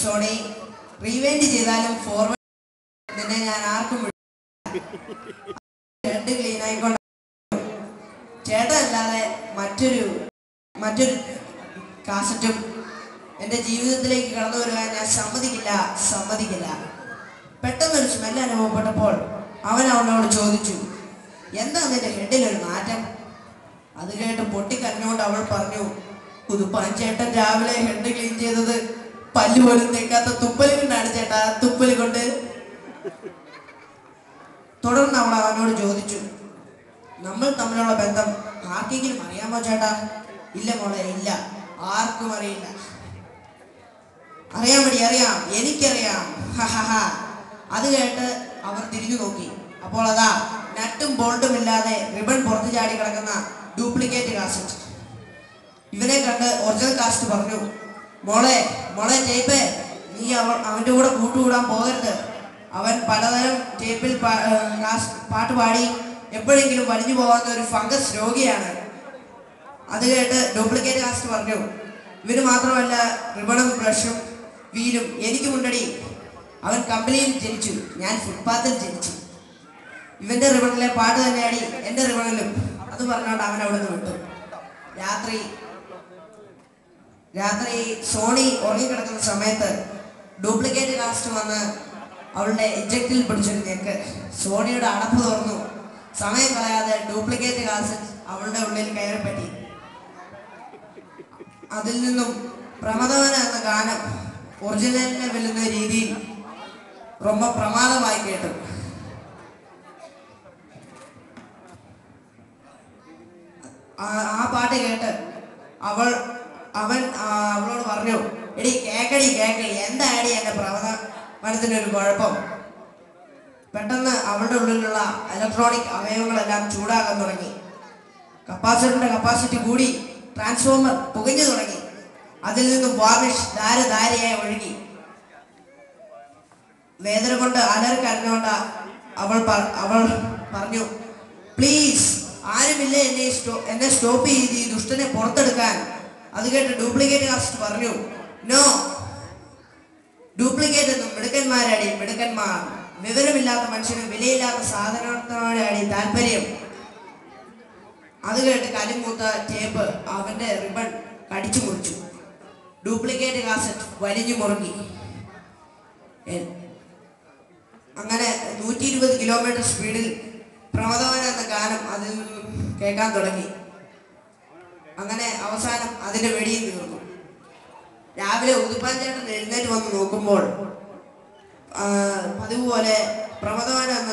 Sony rewind ചെയ്താലും forward നിന്നെ ഞാൻ ആർക്കും ഹെഡ് ക്ലീൻ ആയിക്കൊണ്ട് ചേട്ടനല്ലാതെ മറ്റൊരു കാസറ്റും എൻ്റെ ജീവിതത്തിലേക്ക് കടന്നു വരുവാൻ ഞാൻ സമ്മതിക്കില്ല. പെട്ടെന്നൊരു സ്മെല്ല് അനുഭവപ്പെട്ടപ്പോൾ അവൻ അവളോട് ചോദിച്ചു, എന്താ നിന്റെ ഹെഡിലൊരു മാറ്റം? അത് കേട്ട് പൊട്ടിക്കരഞ്ഞുകൊണ്ട് അവൾ പറഞ്ഞു, പുതുപ്പാൻ ചേട്ടൻ രാവിലെ ഹെഡ് ക്ലീൻ ചെയ്തത് പല്ല് പോലും തേക്കാത്ത തുപ്പല് കൊണ്ടാണ് ചേട്ടാ, തുപ്പല് കൊണ്ട്. തുടർന്ന് അവൾ അവനോട് ചോദിച്ചു, നമ്മൾ തമ്മിലുള്ള ബന്ധം ആർക്കെങ്കിലും അറിയാമോ ചേട്ടാ? ഇല്ല മോളെ, ഇല്ല, ആർക്കും അറിയില്ല. അറിയാം, എനിക്കറിയാം. അത് കേട്ട് അവർ തിരിഞ്ഞു നോക്കി. അപ്പോൾ അതാ നട്ടും ബോൾട്ടും ഇല്ലാതെ റിബൺ പുറത്തു ചാടി കിടക്കുന്ന ഡ്യൂപ്ലിക്കേറ്റ് കാസറ്റ്. ഇവനെ കണ്ട് ഒറിജിനൽ കാസറ്റ് പറഞ്ഞു, മോളെ ടേപ്പ്, നീ അവൻ്റെ കൂടെ കൂട്ടുകൂടാൻ പോകരുത്. അവൻ പലതരം ടേപ്പിൽ പാട്ട് പാടി എപ്പോഴെങ്കിലും വലിഞ്ഞു പോകാത്ത ഒരു ഫംഗസ് രോഗിയാണ്. അത് കേട്ട് ഡ്യൂപ്ലിക്കേറ്റ് കാസറ്റ് പറഞ്ഞു, ഇവന് മാത്രമല്ല റിബണും ബ്രഷും വീലും എനിക്കുമുണ്ടടി. അവൻ കമ്പനിയിൽ ജനിച്ചു, ഞാൻ ഫുട്പാത്തിൽ ജനിച്ചു. ഇവന്റെ റിബണിലെ പാട്ട് തന്നെയാടി എൻ്റെ റിബണിലും. അത് പറഞ്ഞുകൊണ്ട് അവൻ അവിടെ നിന്ന് വിട്ടു. രാത്രി സോണി ഉറങ്ങിക്കിടക്കുന്ന സമയത്ത് ഡ്യൂപ്ലിക്കേറ്റ് കാസറ്റ് വന്ന് അവളുടെ ഇജക്റ്റിൽ പിടിച്ചൊരു ഞെക്ക്. സോണിയുടെ അടപ്പ് തുറന്നു. സമയം കളയാതെ ഡ്യൂപ്ലിക്കേറ്റ് കാസറ്റ് അവളുടെ ഉള്ളിൽ കയറിപ്പറ്റി. അതിൽ നിന്നും പ്രമദവന എന്ന ഗാനം ഒറിജിനലിനെ വെല്ലുന്ന രീതിയിൽ ரொம்ப പ്രമാദമായി കേട്ടു. ആ പാട്ട് കേട്ട് അവൻ അവളോട് പറഞ്ഞു, എടി കേക്കടി, എന്താടി എൻ്റെ പ്രവചനത്തിനൊരു കുഴപ്പം? പെട്ടെന്ന് അവളുടെ ഉള്ളിലുള്ള ഇലക്ട്രോണിക് അവയവങ്ങളെല്ലാം ചൂടാകാൻ തുടങ്ങി. കപ്പാസിറ്ററിന്റെ കപ്പാസിറ്റി കൂടി, ട്രാൻസ്ഫോമർ പുകഞ്ഞു തുടങ്ങി. അതിൽ നിന്നും വാർണിഷ് ധാരയായി ഒഴുകി. വേദന കൊണ്ട് അലറിക്കരഞ്ഞുകൊണ്ട് അവൾ പറഞ്ഞു, പ്ലീസ്, ആരുമില്ലേ എന്നെ സ്റ്റോപ്പ് ചെയ്ത് ഈ ദുഷ്ടനെ പുറത്തെടുക്കാൻ? അത് കേട്ട് ഡ്യൂപ്ലിക്കേറ്റ് കാസറ്റ് പറഞ്ഞു, നോ, ഡ്യൂപ്ലിക്കേറ്റ് എന്നും മിടുക്കന്മാർ. വിവരമില്ലാത്ത മനുഷ്യന് വിലയില്ലാത്ത സാധനത്തോടാണ് താല്പര്യം. അത് കേട്ട് കലിമൂത്ത ടേപ്പ് അവന്റെ റിബൺ കടിച്ചു മുറിച്ചു. ഡ്യൂപ്ലിക്കേറ്റ് കാസറ്റ് വലിഞ്ഞു മുറുകി. അങ്ങനെ 120 കിലോമീറ്റർ സ്പീഡിൽ പ്രമദവന എന്ന ഗാനം അതിൽ നിന്നും കേൾക്കാൻ തുടങ്ങി. അങ്ങനെ അവസാനം അതിന്റെ വെടിയും തീർന്നു. രാവിലെ ഉതുപ്പാൻ ചേട്ടൻ എഴുന്നേറ്റ് വന്ന് നോക്കുമ്പോൾ പതിവ് പോലെ പ്രമദവന എന്ന